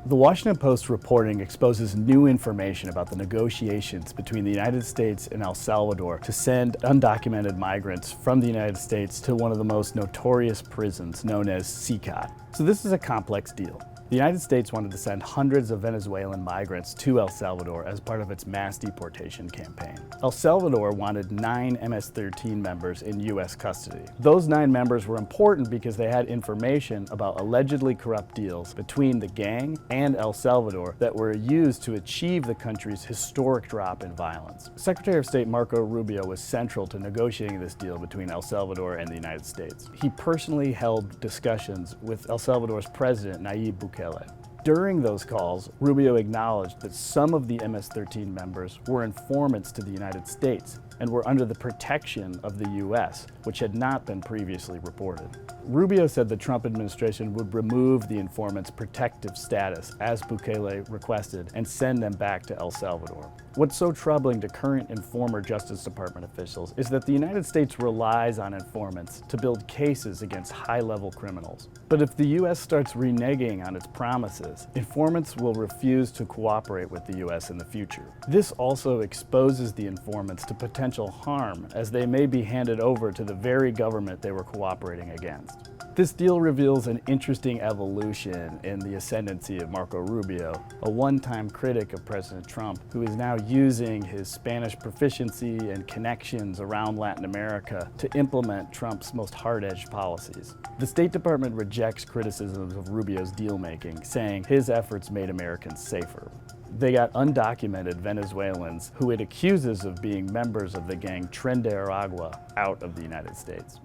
The Washington Post reporting exposes new information about the negotiations between the United States and El Salvador to send undocumented migrants from the United States to one of the most notorious prisons known as CICAT. So this is a complex deal. The United States wanted to send hundreds of Venezuelan migrants to El Salvador as part of its mass deportation campaign. El Salvador wanted 9 MS-13 members in U.S. custody. Those 9 members were important because they had information about allegedly corrupt deals between the gang and El Salvador that were used to achieve the country's historic drop in violence. Secretary of State Marco Rubio was central to negotiating this deal between El Salvador and the United States. He personally held discussions with El Salvador's president, Nayib Bukele. During those calls, Rubio acknowledged that some of the MS-13 members were informants to the United States and were under the protection of the U.S., which had not been previously reported. Rubio said the Trump administration would remove the informant's protective status, as Bukele requested, and send them back to El Salvador. What's so troubling to current and former Justice Department officials is that the United States relies on informants to build cases against high-level criminals. But if the U.S. starts reneging on its promises, informants will refuse to cooperate with the U.S. in the future. This also exposes the informants to potential harm, as they may be handed over to the very government they were cooperating against. This deal reveals an interesting evolution in the ascendancy of Marco Rubio, a one-time critic of President Trump who is now using his Spanish proficiency and connections around Latin America to implement Trump's most hard-edged policies. The State Department rejects criticisms of Rubio's deal-making, saying his efforts made Americans safer. They got undocumented Venezuelans who it accuses of being members of the gang Tren de Aragua out of the United States.